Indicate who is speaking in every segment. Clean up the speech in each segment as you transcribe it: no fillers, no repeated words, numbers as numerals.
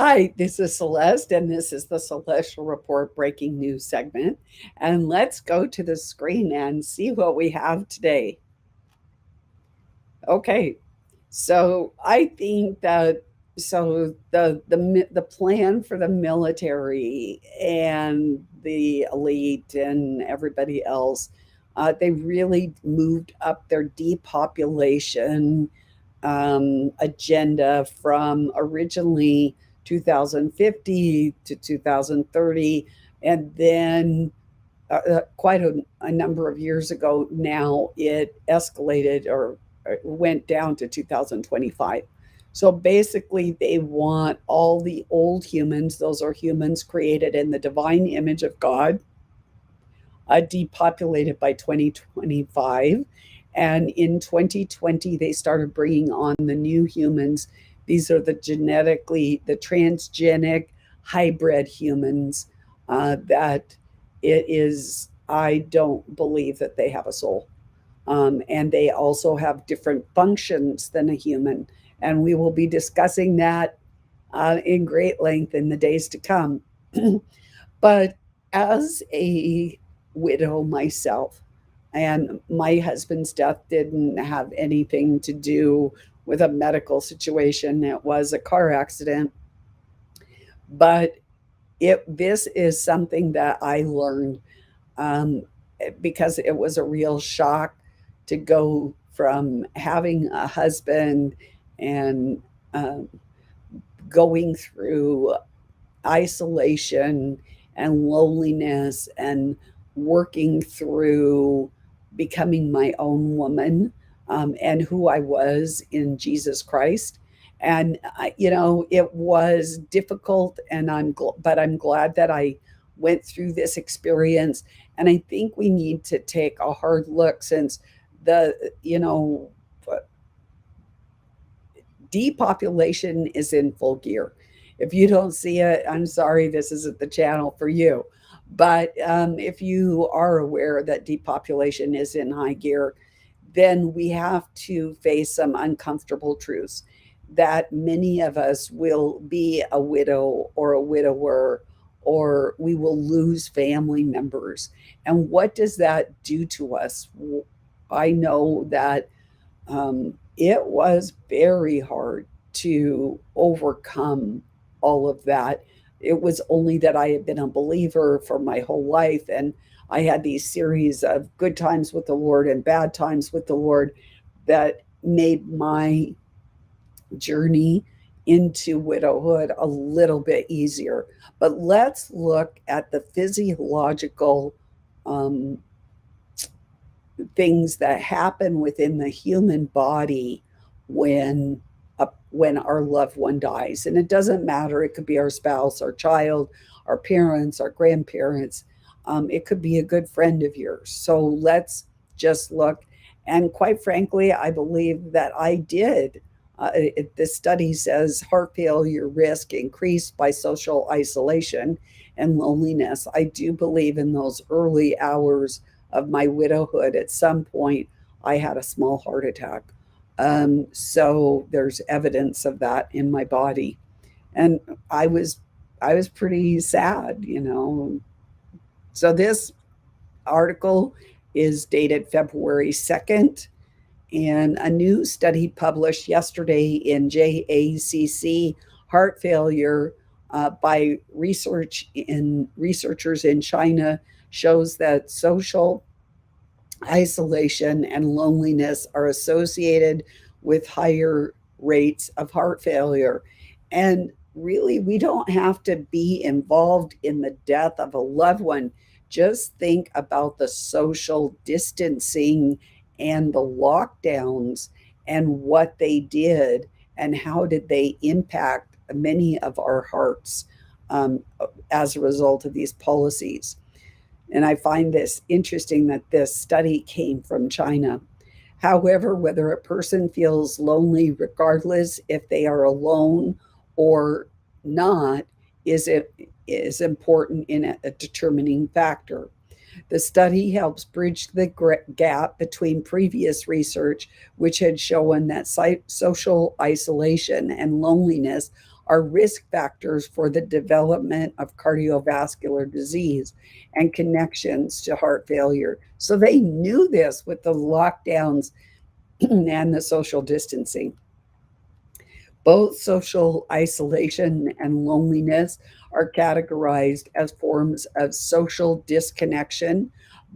Speaker 1: Hi, this is Celeste, and this is the Celestial Report breaking news segment. And let's go to the screen and see what we have today. Okay, so I think that the plan for the military and the elite and everybody else, they really moved up their depopulation agenda from originally 2050 to 2030, and then quite a number of years ago now, it escalated or went down to 2025. So basically, they want all the old humans, those are humans created in the divine image of God, depopulated by 2025. And in 2020, they started bringing on the new humans. These are the transgenic hybrid humans that I don't believe that they have a soul. And they also have different functions than a human. And we will be discussing that in great length in the days to come. But as a widow myself, and my husband's death didn't have anything to do with a medical situation, it was a car accident. But this is something that I learned um, because it was a real shock to go from having a husband and um, going through isolation and loneliness and working through becoming my own woman, and who I was in Jesus Christ. And it was difficult, and but I'm glad that I went through this experience. And I think we need to take a hard look, since the you know depopulation is in full gear. If you don't see it, I'm sorry, this isn't the channel for you. But if you are aware that depopulation is in high gear, then we have to face some uncomfortable truths that many of us will be a widow or a widower, or we will lose family members. And what does that do to us? I know that it was very hard to overcome all of that. It was only that I had been a believer for my whole life, and I had these series of good times with the Lord and bad times with the Lord that made my journey into widowhood a little bit easier. But let's look at the physiological um, things that happen within the human body when when our loved one dies. And it doesn't matter, it could be our spouse, our child, our parents, our grandparents. It could be a good friend of yours. So let's just look. And quite frankly, I believe that I did. The study says heart failure risk increased by social isolation and loneliness. I do believe in those early hours of my widowhood, at some point, I had a small heart attack. So there's evidence of that in my body, and I was I was pretty sad. So this article is dated February 2nd, and a new study published yesterday in JACC Heart Failure by researchers in China shows that social isolation and loneliness are associated with higher rates of heart failure. And really, we don't have to be involved in the death of a loved one. Just think about the social distancing and the lockdowns and what they did, and how did they impact many of our hearts um, as a result of these policies. And I find this interesting that this study came from China. However, whether a person feels lonely, regardless if they are alone or not, is important in a determining factor. The study helps bridge the gap between previous research, which had shown that social isolation and loneliness are risk factors for the development of cardiovascular disease and connections to heart failure. So they knew this with the lockdowns and the social distancing. Both social isolation and loneliness are categorized as forms of social disconnection,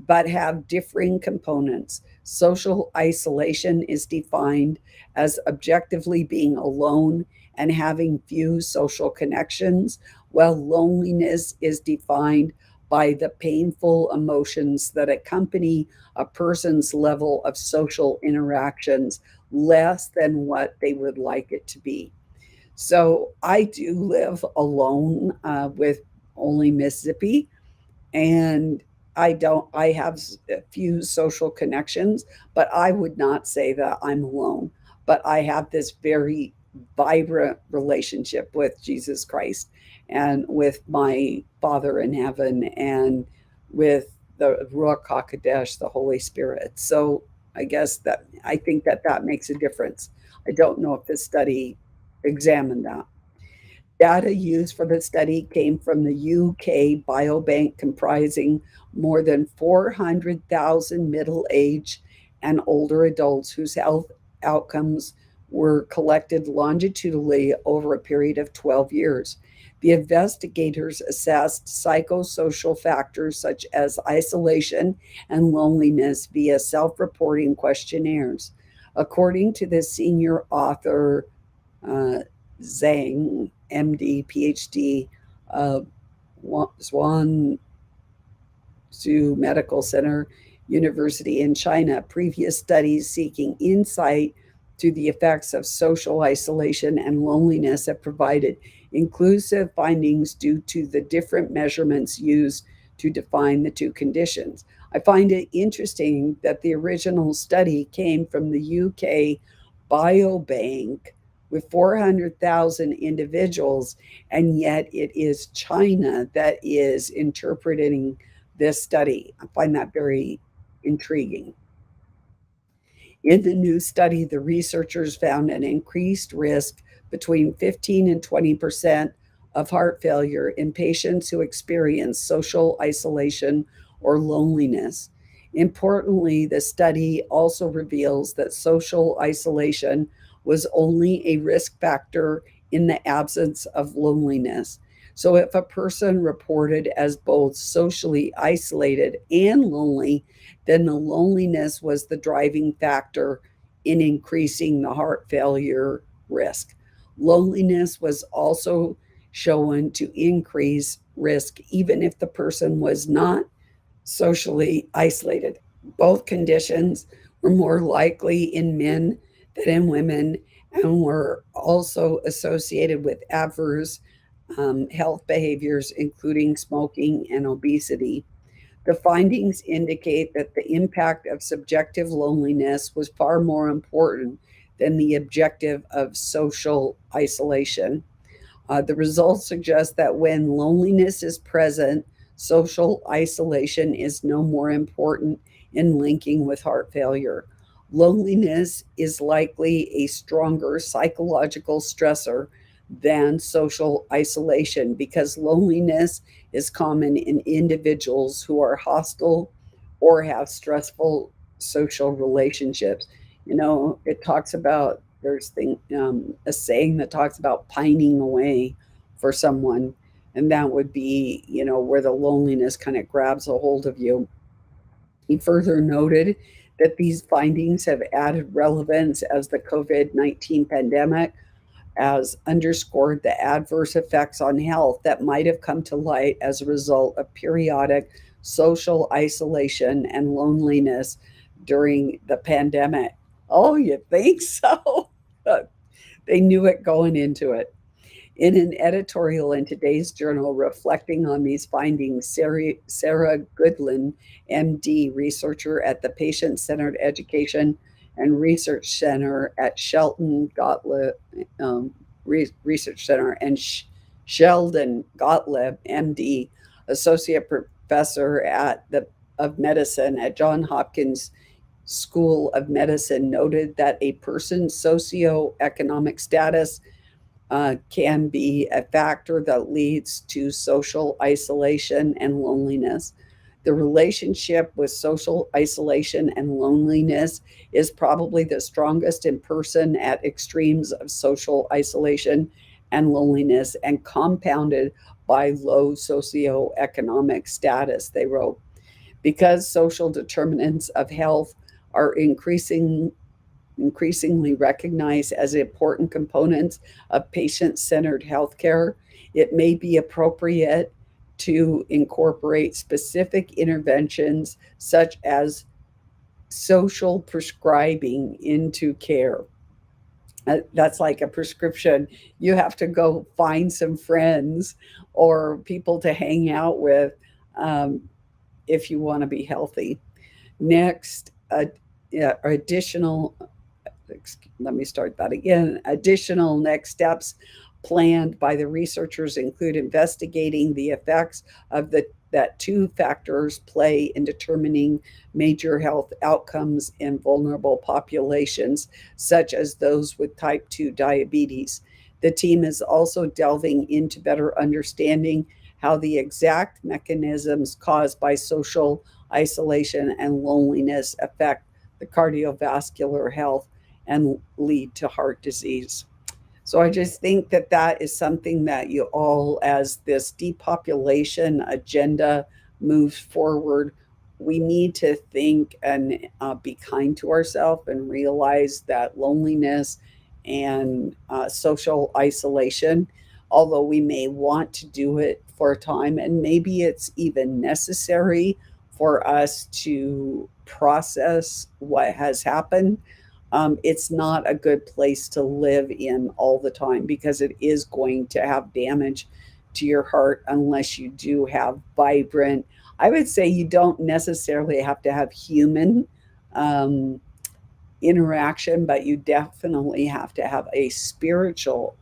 Speaker 1: but have differing components. Social isolation is defined as objectively being alone and having few social connections, while loneliness is defined by the painful emotions that accompany a person's level of social interactions less than what they would like it to be. So I do live alone with only Miss Zippy, and I have a few social connections, but I would not say that I'm alone. But I have this very vibrant relationship with Jesus Christ and with my Father in heaven and with the Ruach HaKodesh, the Holy Spirit. So I think that that makes a difference. I don't know if this study examined that. Data used for the study came from the UK Biobank, comprising more than 400,000 middle aged and older adults whose health outcomes were collected longitudinally over a period of 12 years. The investigators assessed psychosocial factors such as isolation and loneliness via self reporting questionnaires. According to the senior author, uh, Zhang, MD, PhD, uh, Zhuangzhou Medical Center, University in China. Previous studies seeking insight to the effects of social isolation and loneliness have provided inclusive findings due to the different measurements used to define the two conditions. I find it interesting that the original study came from the UK Biobank with 400,000 individuals, and yet it is China that is interpreting this study. I find that very intriguing. In the new study, the researchers found an increased risk between 15 and 20% of heart failure in patients who experience social isolation or loneliness. Importantly, the study also reveals that social isolation was only a risk factor in the absence of loneliness. So, if a person reported as both socially isolated and lonely, then the loneliness was the driving factor in increasing the heart failure risk. Loneliness was also shown to increase risk even if the person was not socially isolated. Both conditions were more likely in men than in women and were also associated with adverse health behaviors, including smoking and obesity. The findings indicate that the impact of subjective loneliness was far more important than the objective of social isolation. The results suggest that when loneliness is present, social isolation is no more important in linking with heart failure. Loneliness is likely a stronger psychological stressor than social isolation because loneliness is common in individuals who are hostile or have stressful social relationships. You know, it talks about a saying that talks about pining away for someone, and that would be, you know, where the loneliness kind of grabs a hold of you. He further noted that these findings have added relevance as the COVID-19 pandemic has underscored the adverse effects on health that might have come to light as a result of periodic social isolation and loneliness during the pandemic. Oh, you think so? They knew it going into it. In an editorial in today's journal reflecting on these findings, Sarah Goodlin, MD, researcher at the Patient Centered Education and Research Center at Shelton Gottlieb Research Center, and Sheldon Gottlieb, MD, associate professor of medicine at Johns Hopkins School of Medicine, noted that a person's socioeconomic status can be a factor that leads to social isolation and loneliness. The relationship with social isolation and loneliness is probably the strongest in person at extremes of social isolation and loneliness, and compounded by low socioeconomic status, they wrote. Because social determinants of health are increasingly recognized as important components of patient centered healthcare, it may be appropriate to incorporate specific interventions such as social prescribing into care. That's like a prescription. You have to go find some friends or people to hang out with um, if you want to be healthy. Next, yeah, additional let me start that again. Additional next steps planned by the researchers include investigating the effects of the that two factors play in determining major health outcomes in vulnerable populations, such as those with type 2 diabetes. The team is also delving into better understanding how the exact mechanisms caused by social isolation and loneliness affect the cardiovascular health and lead to heart disease. So I just think that that is something that you all, as this depopulation agenda moves forward, we need to think and be kind to ourselves and realize that loneliness and social isolation, although we may want to do it for a time, and maybe it's even necessary for us to process what has happened, it's not a good place to live in all the time because it is going to have damage to your heart unless you do have vibrant. I would say you don't necessarily have to have human um, interaction, but you definitely have to have a spiritual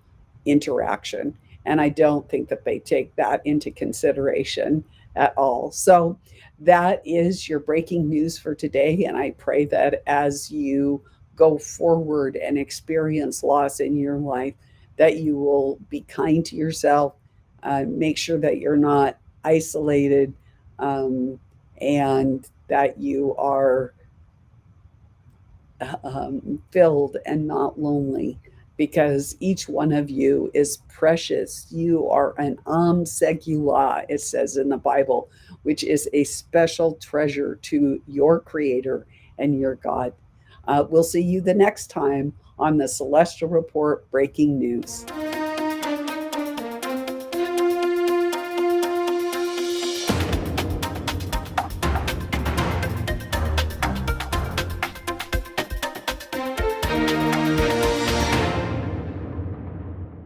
Speaker 1: interaction. And I don't think that they take that into consideration at all. So that is your breaking news for today. And I pray that as you go forward and experience loss in your life, that you will be kind to yourself, make sure that you're not isolated, um, and that you are filled and not lonely, because each one of you is precious. You are an segula, it says in the Bible, which is a special treasure to your Creator and your God. We'll see you the next time on the Celestial Report Breaking News.